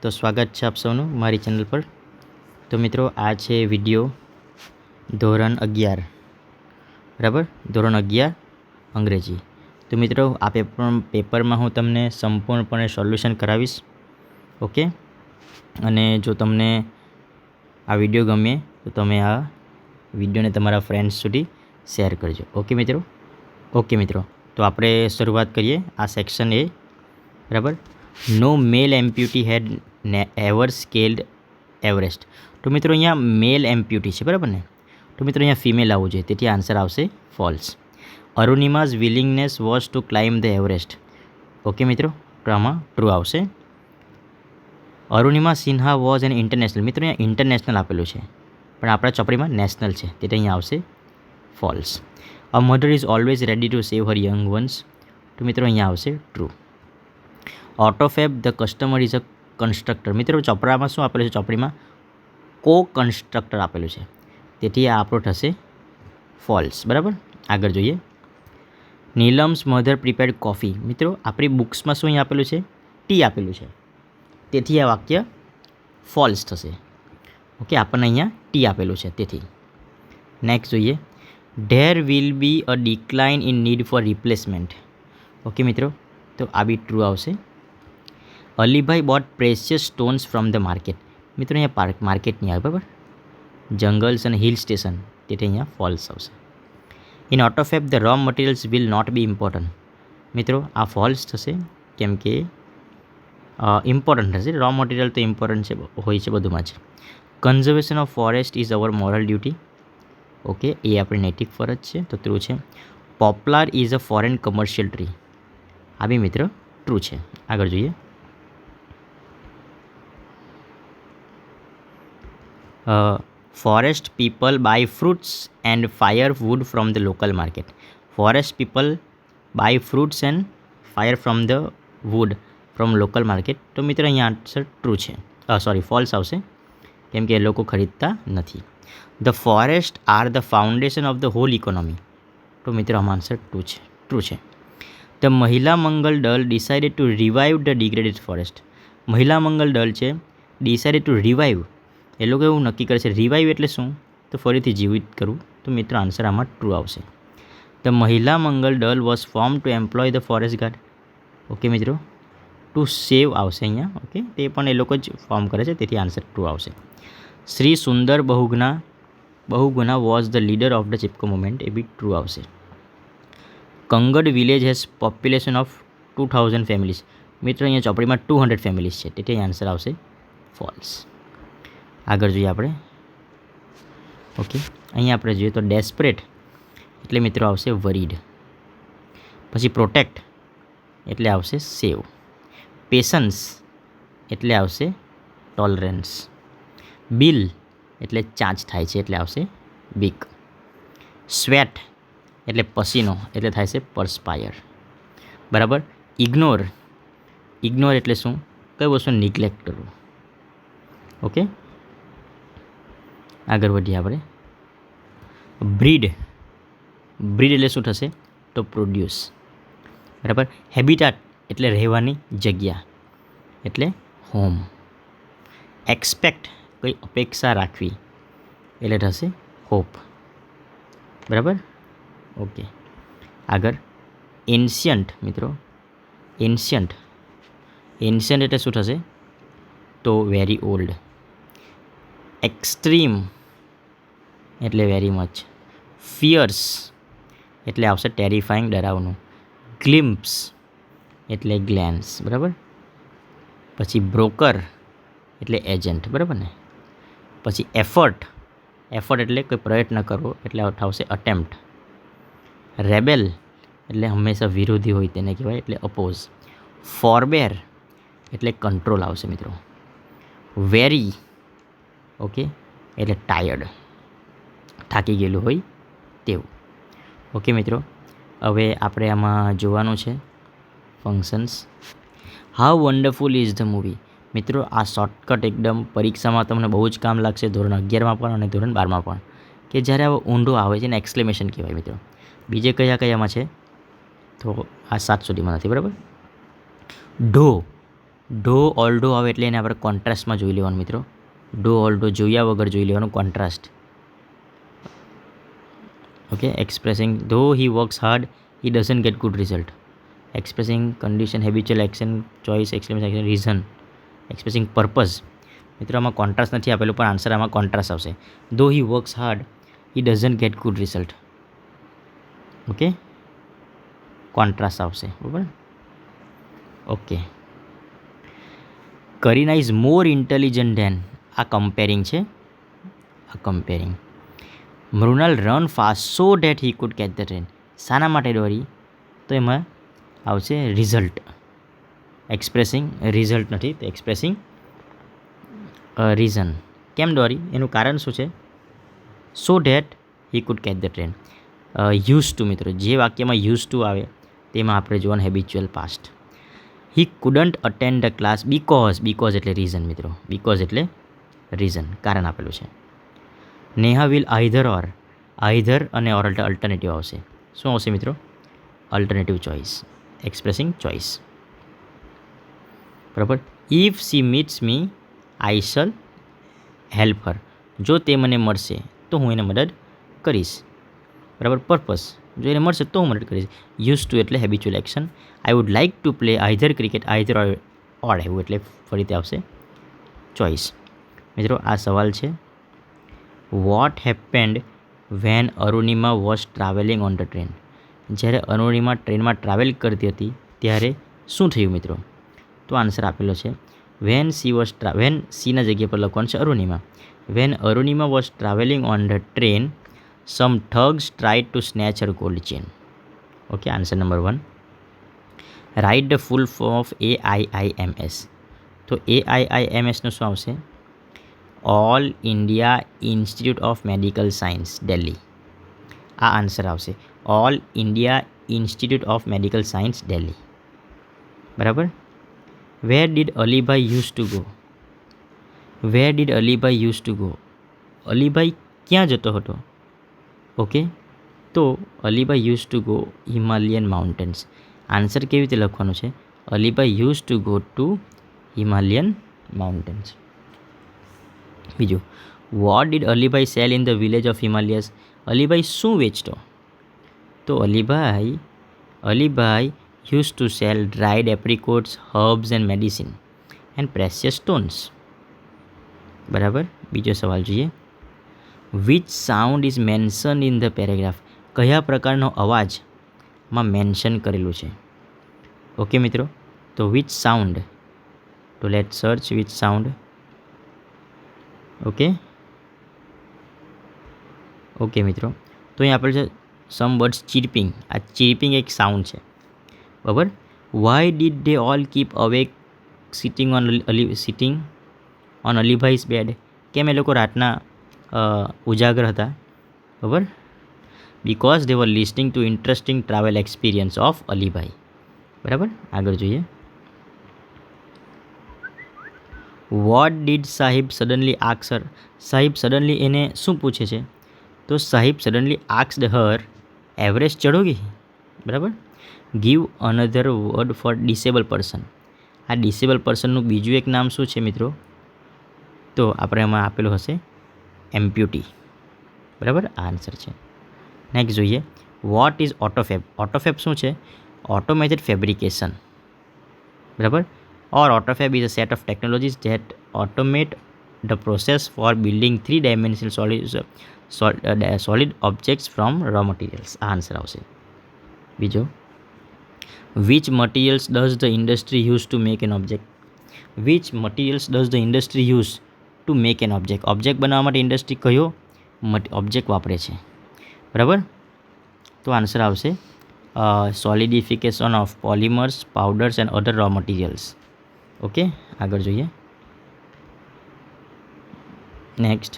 તો સ્વાગત છે આપ સૌનું મારી ચેનલ પર। તો મિત્રો આ છે વિડીયો ધોરણ 11 બરાબર, ધોરણ 11 અંગ્રેજી। તો મિત્રો આ પેપરમાં હું તમને સંપૂર્ણપણે સોલ્યુશન કરાવીશ, ઓકે। અને જો તમને આ વિડીયો ગમે તો તમે આ વિડીયોને તમારા ફ્રેન્ડ્સ સુધી શેર કરજો, ઓકે મિત્રો। તો આપણે શરૂઆત કરીએ આ સેક્શન એ, બરાબર। નો મેલ એમ્પ્યુટી હેડ એવર સ્કેલ્ડ એવરેસ્ટ। તો મિત્રો અહીંયા મેલ એમ્પ્યુટી છે, બરાબર ને? તો મિત્રો અહીંયા ફિમેલ આવવું જોઈએ, તેથી આન્સર આવશે false. Arunima's willingness was to climb the Everest, okay મિત્રો, તો આમાં ટ્રુ આવશે। Arunima Sinha was an international, મિત્રો અહીંયા ઇન્ટરનેશનલ આપેલું છે પણ આપણા ચોપડીમાં નેશનલ છે, તેથી અહીંયા આવશે false. A mother is always ready to save her young ones, તો મિત્રો અહીંયા આવશે true. Autofab the customer is a constructor, મિત્રો ચોપડામાં શું આપેલું છે? ચોપડીમાં કો કન્સ્ટ્રક્ટર આપેલું છે, તેથી આ આપણો થશે ફોલ્સ, બરાબર। આગળ જોઈએ। નીલમ્સ મધર પ્રિપેર્ડ કોફી, મિત્રો આપણી બુક્સમાં શું અહીં આપેલું છે? ટી આપેલું છે, તેથી આ વાક્ય ફોલ્સ થશે, ઓકે। આપણને અહીંયા ટી આપેલું છે તેથી। નેક્સ્ટ જોઈએ। There will be a decline in need four replacement, okay મિત્રો, તો આ બી ટ્રુ આવશે। Alibhai boat precious stones from the market, મિત્રો અહીંયા માર્કેટ નહીં આવે, બરાબર, જંગલ્સ અને હિલ સ્ટેશન, તેથી અહીંયા ફોલ્સ આવશે। In Autofab the raw materials will not be important, મિત્રો આ ફોલ્સ થશે, કેમ કે ઇમ્પોર્ટન્ટ થશે, રો મટીરિયલ તો ઇમ્પોર્ટન્ટ છે, હોય છે બધુંમાં જ। Conservation of forest is our moral duty, okay, એ આપણી નૈતિક ફરજ છે, તો ટ્રુ છે। Poplar is a foreign commercial tree, આ બી મિત્રો ટ્રુ છે। આગળ જોઈએ। Forest people buy fruits and fire wood from the local market, forest people buy fruits and fire from the wood from local market, તો મિત્રો અહીંયા આન્સર ટ્રુ છે, ફોલ્સ આવશે, કેમ કે એ લોકો ખરીદતા નથી। The forest are the foundation of the whole economy, તો મિત્રો આમાં આન્સર ટ્રુ છે। ધ મહિલા મંગલ દળ decided to revive the degraded forest, મહિલા મંગલ દળ છે ડિસાઇડેડ ટુ રિવાઇવ, એ લોકો એવું નક્કી કરે છે, રિવાઇવ એટલે શું? તો ફરીથી જીવિત કરવું, તો મિત્રો આન્સર આમાં ટ્રુ આવશે। The Mahila Mangal Dal was form to employ the forest guard, okay મિત્રો, ટુ સેવ આવશે અહીંયા, ઓકે, તે પણ એ લોકો જ ફોર્મ કરે છે, તેથી આન્સર ટ્રુ આવશે। Shri Sundar Bahuguna was the leader of the Chipko movement, એ બી ટ્રુ આવશે। Kangad village has population of 2000 families, મિત્રો અહીંયા ચોપડીમાં 200 ફેમિલીઝ છે, તેથી આન્સર આવશે ફોલ્સ। આગળ જોઈએ આપણે, ઓકે, અહીંયા આપણે જોઈએ તો ડેસ્પરેટ એટલે મિત્રો આવશે વરીડ, પછી પ્રોટેક્ટ એટલે આવશે સેવ, પેશન્સ એટલે આવશે ટોલરન્સ, બિલ એટલે ચાંચ થાય છે એટલે આવશે બીક, સ્વેટ એટલે પસીનો એટલે થાય છે પરસ્પાયર, બરાબર। ઇગ્નોર એટલે શું? કઈ વસ્તુ નિગ્લેક્ટ કરવું, ઓકે। આગળ વધીએ આપણે। બ્રીડ એટલે શું થશે? તો પ્રોડ્યુસ, બરાબર। હેબિટાટ એટલે રહેવાની જગ્યા એટલે હોમ, એક્સપેક્ટ કંઈ અપેક્ષા રાખવી એટલે થશે હોપ, બરાબર, ઓકે। આગળ એન્શિયન્ટ, મિત્રો એન્શિયન્ટ એટલે શું થશે? તો વેરી ઓલ્ડ, એક્સ્ટ્રીમ એટલે વેરી મચ, ફિયર્સ એટલે આવશે ટેરિફાઈંગ, ડરાવનું, ગ્લિમ્પ્સ એટલે ગ્લેન્સ, બરાબર। પછી બ્રોકર એટલે એજન્ટ, બરાબર ને? પછી એફર્ટ એટલે કોઈ પ્રયત્ન કરવો એટલે આવશે અટેમ્પ્ટ, રેબેલ એટલે હંમેશા વિરોધી હોય તેને કહેવાય એટલે અપોઝ, ફોરબેર એટલે કંટ્રોલ આવશે મિત્રો, વેરી, ઓકે, એટલે ટાયર્ડ, થાકી ગયેલું હોય તેવું, ઓકે મિત્રો। હવે આપણે આમાં જોવાનું છે functions. How wonderful is the movie, મિત્રો આ શોર્ટકટ એકદમ પરીક્ષામાં તમને બહુ જ કામ લાગશે, ધોરણ 11માં પણ અને ધોરણ 12માં પણ, કે જ્યારે આવો ઊંડો આવે છે ને એક્સક્લેમેશન કહેવાય મિત્રો। બીજે કયામાં છે? તો આ 7 સુધીમાં નથી, બરાબર। ઢો ડો ઓલ્ડો આવે એટલે એને આપણે કોન્ટ્રાસ્ટમાં જોઈ લેવાનું મિત્રો. ડો ઓલ્ડો જોયા વગર જોઈ લેવાનું કોન્ટ્રાસ્ટ. ઓકે, એક્સપ્રેસિંગ ધો he works hard he doesn't get good result. Expressing condition, habitual action, choice, exclamation action, reason. Expressing purpose. મિત્રો આમાં કોન્ટ્રાસ્ટ નથી આપેલું પણ આન્સર આમાં કોન્ટ્રાસ્ટ આવશે. Though he works hard he doesn't get good result. Okay, contrast આવશે. બરાબર. Okay, Kareena is more intelligent than. આ કમ્પેરિંગ છે. આ comparing. Mrinal run fast so that he could catch the train. શાના માટે દોડી? તો એમાં આવશે રિઝલ્ટ. એક્સપ્રેસિંગ રિઝલ્ટ નથી, તો એક્સપ્રેસિંગ રીઝન. કેમ દોરી? એનું કારણ શું છે? So that he could catch the train. Used to મિત્રો, જે વાક્યમાં યુઝ ટુ આવે તેમાં આપણે જોવાનું habitual past. He couldn't attend the class because એટલે રીઝન મિત્રો. બીકોઝ એટલે રીઝન, કારણ આપેલું છે. નેહા વિલ આઈધર અને ઓર અલ્ટરનેટિવ આવશે. શું આવશે મિત્રો? Alternative choice. Expressing choice. બરાબર. If she meets me I shall help her. જો તે મને મળશે તો હું એને મદદ કરીશ. બરાબર. પર્પસ, જો એને મળશે તો હું મદદ કરીશ. યુઝ ટુ એટલે habitual action. I would like to play either cricket either or એવું એટલે ફરીથી આવશે ચોઇસ. મિત્રો આ સવાલ છે. What happened when Arunima was travelling on the train. જ્યારે અરુણિમા ટ્રેનમાં ટ્રાવેલ કરતી હતી ત્યારે શું થયું મિત્રો? તો આન્સર આપેલો છે વેન સીના જગ્યા પર લખવાનું છે Arunima. When Arunima was travelling on the train some thugs tried to snatch her gold chain. Okay, answer number 1. Write the full form of AIIMS. તો AIIMSનું શું આવશે? All India institute of medical science Delhi. આ આન્સર આવશે. All India institute of medical science Delhi. બરાબર. Where did Alibhai use to go? Where did Alibhai use to go? Alibhai ક્યાં જતો હતો? ઓકે, તો Alibhai use to go Himalayan mountains. Answer કેવી રીતે લખવાનું છે? Alibhai use to go to Himalayan mountains. બીજું, what did Alibhai sell in the village of Himalayas? Alibhai શું વેચતો? તો Alibhai use to sell dried apricots, herbs and medicine and precious stones. બરાબર. બીજો સવાલ જોઈએ. Which sound is mention in the paragraph? કયા પ્રકારનો અવાજમાં મેન્શન કરેલું છે? ઓકે મિત્રો, તો વિચ સાઉન્ડ, તો let search which sound. Okay મિત્રો, તો અહીં આપણે છે સમ વર્ડ્સ ચીરપિંગ. આ ચીરપિંગ એક સાઉન્ડ છે. બરાબર. Why did they all keep awake sitting on Alibhai's bed? કેમ એ લોકો રાતના ઉજાગર હતા? બરાબર. Because they were listening to interesting travel experience of Alibhai. બરાબર. આગળ જોઈએ. What did Sahib suddenly ask her? Sahib suddenly એને શું પૂછે છે? તો Sahib suddenly asked her Everest ચઢોગી. બરાબર. Give another word for disable person. આ ડિસેબલ પર્સનનું બીજું એક નામ શું છે મિત્રો? તો આપણે એમાં આપેલું હશે એમ્પ્યુટી. બરાબર. આ આન્સર છે. નેક્સ્ટ જોઈએ. What is ઓટોફેબ? ઓટોફેબ શું છે? Automated fabrication. બરાબર. Or autofab is a set of technologies that automate the process for building 3-dimensional solid objects from raw materials. આ આન્સર આવશે. બીજો, which materials does the industry use to make an object? Which materials does the industry use to make an object? Object બનાવવા માટે industry કયો object વાપરે છે? બરાબર. તો આન્સર આવશે solidification of polymers, powders and other raw materials. Okay, આગળ જોઈએ. Next,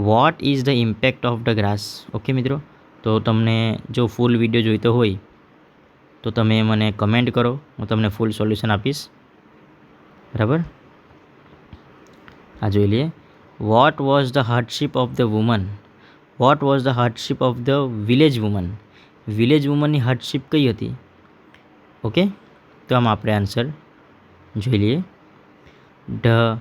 what is the impact of the grass? Okay મિત્રો, તો તમને જો ફૂલ વિડીયો જોઈતો હોય તો તમે મને કમેન્ટ કરો, હું તમને ફૂલ સોલ્યુશન આપીશ. બરાબર. આ જોઈ લઈએ. What was the hardship of the woman? What was the hardship of the village woman? Village વુમનની હાર્ડશિપ કઈ હતી? ઓકે, તો આમાં આપણે આન્સર જોઈ લઈએ. The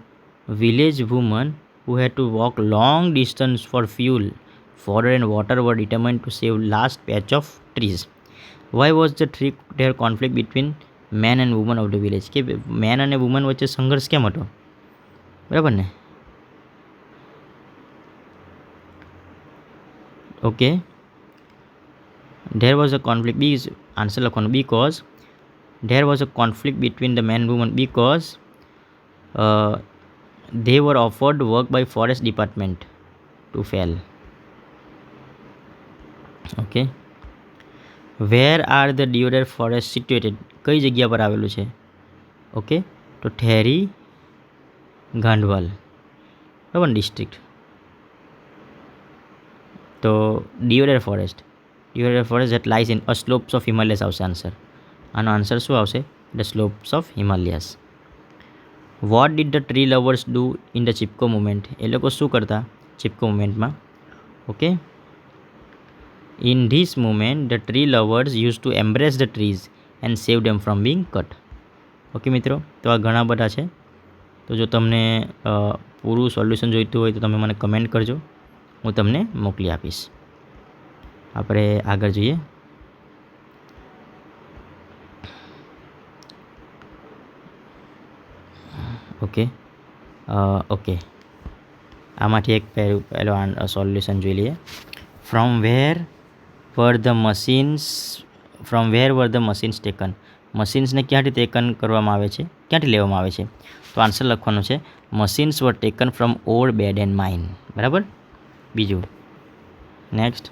village woman who had to walk long distance for fuel, fodder and water were determined to save last patch of trees. Why was there conflict between man and woman of the village? કે main અને woman વચ્ચે સંઘર્ષ કેમ હતો? બરાબર ને? Okay, there was a conflict. B is answer લખવાનું, because there was a conflict between the man and woman because they were offered work by forest department to fell. Okay, where are the deodar forest situated? કઈ જગ્યા પર આવેલું છે? Okay, તો થેરી ગાંડવાલ, બરાબર, district. તો deodar forest that lies in a slopes of Himalayas આવશે answer. આનો આન્સર શું આવશે? The slopes of Himalayas. What did the tree lovers do in the Chipko movement? એ લોકો શું કરતા ચિપકો મુવમેન્ટમાં? Okay, in this movement the tree lovers used to embrace the trees and save them from being cut. Okay મિત્રો, તો આ ઘણા બધા છે. તો જો તમને પૂરું સોલ્યુશન જોઈતું હોય તો તમે મને કમેન્ટ કરજો, હું તમને મોકલી આપીશ. આપણે આગળ જોઈએ. ઓકે, ઓકે, આમાંથી એક પહેલો સોલ્યુશન જોઈ લઈએ. From where were the machines taken? મશીન્સને ક્યાંથી ટેકન કરવામાં આવે છે, ક્યાંથી લેવામાં આવે છે? તો આન્સર લખવાનું છે machines were taken from or bad and mine. બરાબર. બીજું, next,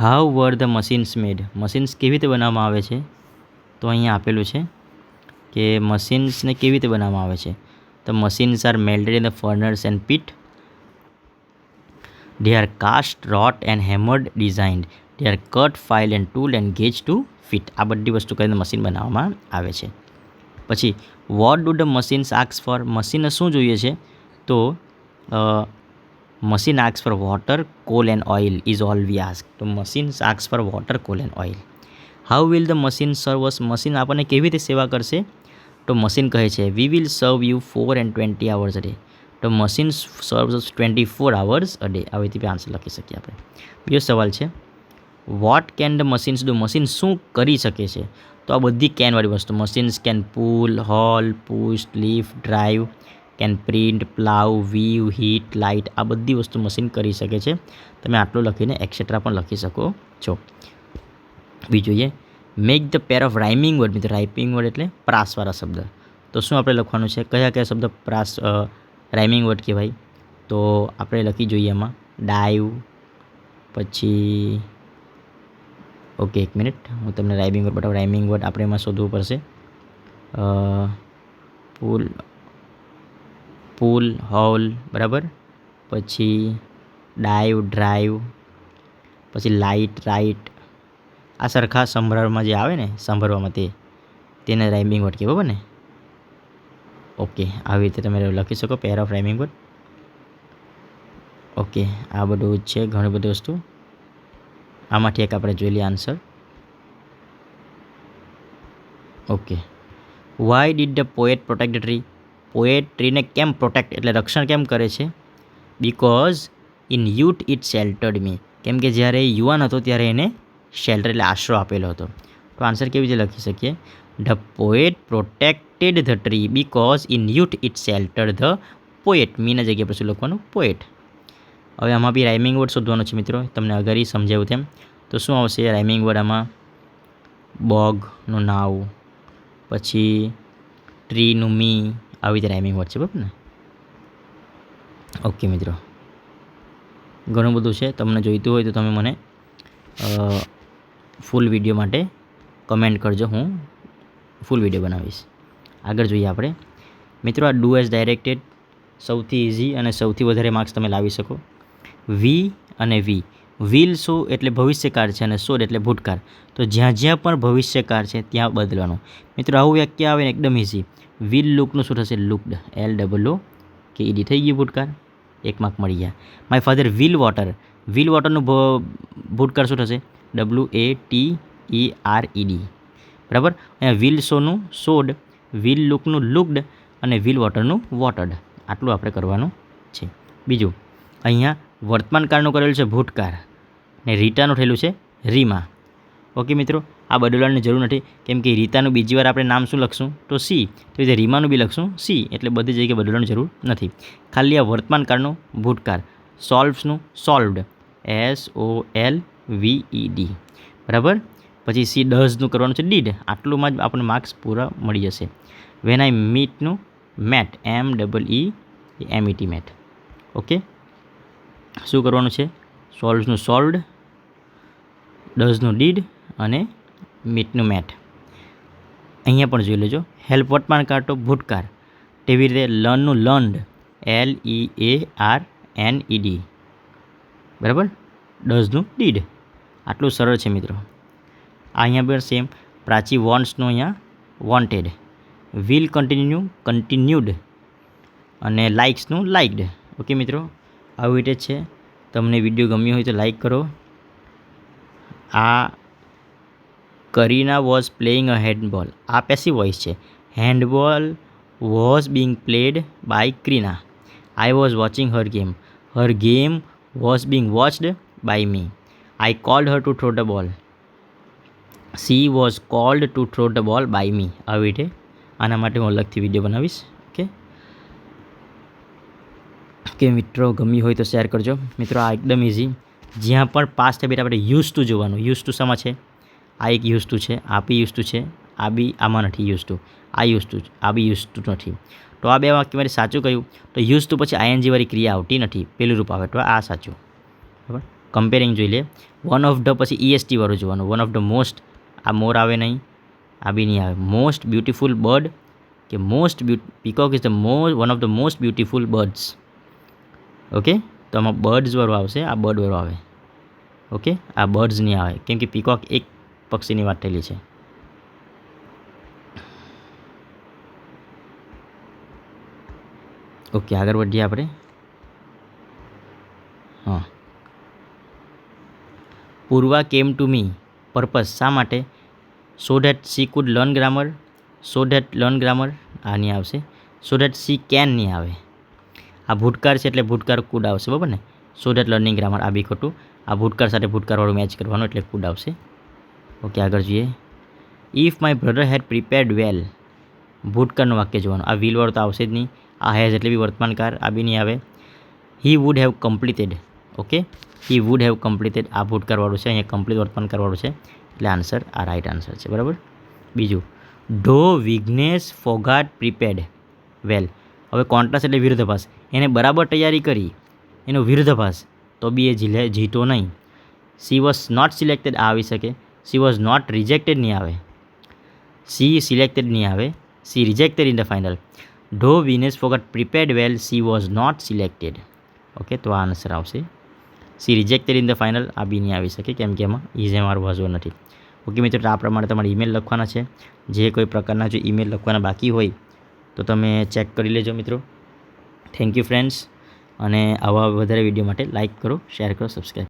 how var the machines made? Machines કેવી રીતે બનાવવામાં આવે છે? તો અહીંયા આપેલું છે કે મશીન્સને કેવી રીતે બનાવવામાં આવે છે. તો machines are melted in the furnaces and pit. They are cast, wrought and hammered, designed. They are cut, filed and tooled and gauged to fit. આ બધી વસ્તુ કરીને મશીન બનાવવામાં આવે છે. પછી what do the machines ask for? મશીનને શું જોઈએ છે? તો machine asks for water, coal and oil is all we ask. તો machines asks for water, coal and oil. How will the machine serve us? Machine આપણને કેવી રીતે સેવા કરશે? તો મશીન કહે છે we will serve you 4 and 20 hours a day. તો machine serves 24 hours a day. આવી રીતે આન્સર લખી શકીએ આપણે. બીજો સવાલ છે what can the machines do? Machine શું કરી શકે છે? તો આ બધી કેનવાળી વસ્તુ. Machines can pull, haul, push, lift, drive, can print, plough, weave, heat, light. આ બધી વસ્તુ મશીન કરી શકે છે. તમે આટલું લખીને એક્સેટ્રા પણ લખી શકો છો. બીજું જોઈએ make the pair of rhyming word. મિત્રો રાઇમિંગ વર્ડ એટલે પ્રાસવાળા શબ્દ. તો શું આપણે લખવાનું છે? કયા કયા શબ્દ પ્રાસ રાઇમિંગ વર્ડ કહેવાય? તો આપણે લખી જોઈએ એમાં ડાઈવ, પછી ઓકે એક મિનિટ હું તમને રાઇમિંગ વર્ડ બતાવું. રાઇમિંગ વર્ડ આપણે એમાં શોધવું પડશે. પુલ, હોલ, બરાબર, પછી ડાઈવ, ડ્રાઈવ, પછી લાઇટ, રાઇટ. આ સરખા સંભળાવવામાં જે આવે ને, સાંભળવામાં તેને રાઇમિંગ વર્ડ કહેવાય, બરાબર ને? ઓકે, આવી રીતે તમે લખી શકો pair of rhyming word. Okay, આ બધું જ છે, ઘણી બધી વસ્તુ. આમાંથી એક આપણે જોઈ લઈએ answer. Okay, why did the poet protect the tree? Poet ટ્રીને કેમ પ્રોટેક્ટ એટલે રક્ષણ કેમ કરે છે? Because in youth it sheltered me. કેમ કે જ્યારે યુવાન હતો ત્યારે એને શેલ્ટર એટલે આશરો આપેલો હતો. તો આન્સર કેવી રીતે લખી શકીએ? The poet protected the tree because in youth it sheltered the poet. મીના જગ્યાએ પછી લખવાનું પોએટ. હવે આમાં બી રાઇમિંગ વર્ડ શોધવાનો છે મિત્રો, તમને અગાડી સમજાવ્યું તેમ. તો શું આવશે રાઇમિંગ વર્ડ આમાં? બોગનું નાવ, પછી ટ્રીનું મી, આવી રીતે રાઇમિંગ વર્ડ છે, બરાબર ને? ઓકે મિત્રો, ઘણું બધું છે. તમને જોઈતું હોય તો તમે મને ફૂલ વિડીયો માટે કમેન્ટ કરજો, હું ફૂલ વિડીયો બનાવીશ. આગળ જોઈએ આપણે મિત્રો. આ ડુ એઝ ડાયરેક્ટેડ સૌથી ઇઝી અને સૌથી વધારે માર્ક્સ તમે લાવી શકો. વી અને વી. વિલ સો એટલે ભવિષ્યકાળ છે અને સોડ એટલે ભૂતકાળ. તો જ્યાં જ્યાં પણ ભવિષ્યકાળ છે ત્યાં બદલવાનું. મિત્રો આવું વાક્ય આવે ને એકદમ ઇઝી. વિલ લુકનું શું થશે? લુકડ, LOOKED થઈ ગયું ભૂતકાળ. 1 માર્ક મળી ગયા. My father will water. Will વોટરનું ભૂતકાળ શું થશે? WATERED. બરાબર. અહીંયા વિલ શોનું શોડ, વિલ લુકનું લુકડ અને વિલ વોટરનું વોટર્ડ. આટલું આપણે કરવાનું છે. બીજું અહીંયા વર્તમાન કાળનું કરેલું છે ભૂતકાળ ને રીટાનું થયેલું છે રીમા. ઓકે મિત્રો, આ બદલવાની જરૂર નથી કેમ કે રીતાનું બીજી વાર આપણે નામ શું લખશું તો સી, તો રીતે રીમાનું બી લખશું સી, એટલે બધી જગ્યાએ બદલવાની જરૂર નથી. ખાલી આ વર્તમાન કાળનું ભૂતકાળ, સોલ્વ્સનું સોલ્વડ, SOLVED. બરાબર. પછી સી ડઝનું કરવાનું છે ડીડ. આટલુંમાં જ આપણને માર્ક્સ પૂરા મળી જશે. વેન આઈ મીટનું મેટ, MEET મેટ. ઓકે, શું કરવાનું છે? સોલ્વ્સનું સોલ્વડ, ડઝનું ડીડ અને મીટનું મેટ. અહીંયા પણ જોઈ લેજો. હેલ્પ વર્તમાન કાળ તો ભૂતકાળ, તેવી રીતે લર્નનું લર્નડ, LEARNED. બરાબર. ડઝનું ડીડ. આટલું સરળ છે મિત્રો. અહીંયા પણ સેમ. પ્રાચી વોન્ટ્સનું અહીંયા વોન્ટેડ, વિલ કન્ટિન્યુડ અને લાઇક્સનું લાઇકડ. ઓકે મિત્રો, આવી રીતે છે. તમને વિડીયો ગમ્યો હોય તો લાઈક કરો. આ Kareena was playing a handball, આ પેસિવ વોઇસ છે. Handball was being played by Kareena. I was watching her game was being watched by me. I called her to throw the ball. She was called to throw the ball by me. આવી રીતે આના માટે હું અલગથી video બનાવીશ. Okay મિત્રો, ગમ્યું હોય તો શેર કરજો. મિત્રો આ એકદમ ઇઝી. જ્યાં પણ પાસ્ટ હેબિટ આપણે યુઝ ટુ જોવાનું. યુઝ ટુ શામાં છે? આ એક યુઝ ટુ છે, આ બી યુઝ ટુ છે, આ બી આમાં નથી યુઝ ટુ, આ યુઝ ટુ, આ બી યુઝ ટુ નથી. તો આ બે વાક્ય મારે સાચું કહ્યું તો યુઝ ટુ પછી ING વાળી ક્રિયા આવતી નથી, પેલું રૂપ આવે તો આ સાચું. બરાબર. કમ્પેરિંગ જોઈ લે. વન ઓફ ધ પછી EST વાળું જોવાનું. વન ઓફ ધ મોસ્ટ, આ મોર આવે નહીં, આ બી નહીં આવે. મોસ્ટ બ્યુટિફુલ બર્ડ કે peacock is the one of the most beautiful birds. Okay, તો આમાં બર્ડ્સ વાળું આવશે, આ બર્ડ વાળું આવે. ઓકે, આ બર્ડ્સ નહીં આવે કેમ કે પીકોક એક પક્ષીની વાત થયેલી છે. ઓકે, આગળ વધીએ આપણે. હા, પૂર્વા કેમ ટુ મી પર્પઝ, શા માટે? So that she food learn grammar, so that learn grammar આ નહીં આવશે. સો ધેટ સી કેન નહીં આવે. આ ભૂતકાળ છે એટલે ભૂતકાળ કુડ આવશે, બરાબર ને? સો ધેટ લર્નિંગ ગ્રામર આ બી ખોટું. આ ભૂતકાળ સાથે ભૂતકાળવાળું મેચ કરવાનું એટલે કુડ આવશે. ઓકે, આગળ જોઈએ. If my brother had prepared well, ભૂતકાળનું વાક્ય જોવાનું. આ વિલવાળું તો આવશે જ નહીં. આ હેઝ એટલે બી વર્તમાન કાળ, આ બી નહીં આવે. He would have completed. Okay, he would have completed આ ભૂતકાળવાળું છે, અહીંયા કમ્પ્લીટ વર્તમાન કાળવાળું છે એટલે આન્સર આ રાઈટ આન્સર છે. બરાબર. બીજું, ધો વિઘ્નેશ ફોગાટ પ્રિપેર્ડ વેલ. હવે કોન્ટ્રાસ્ટ એટલે વિરુદ્ધાભાસ. એને બરાબર તૈયારી કરી, એનો વિરુદ્ધાભાસ, તો બી એ જીતો નહીં. સી વોઝ નોટ સિલેક્ટેડ આવી શકે. સી વોઝ નોટ રિજેક્ટેડ નહીં આવે. સી સિલેક્ટેડ નહીં આવે. She rejected in the final. Though Vinesh Phogat prepared well, she was not selected. Okay, તો આ આન્સર આવશે. She rejected in the final આ બી નહીં આવી શકે કેમ કે એમાં ઇઝ મારું વાંચવો નથી. ઓકે મિત્રો, આ પ્રમાણે તમારે ઈમેલ લખવાના છે. જે કોઈ પ્રકારના જો ઈમેલ લખવાના બાકી હોય તો તમે ચેક કરી લેજો મિત્રો. Thank you friends. અને આવા વધારે વિડીયો માટે લાઇક કરો, શેર કરો, સબસ્ક્રાઈબ.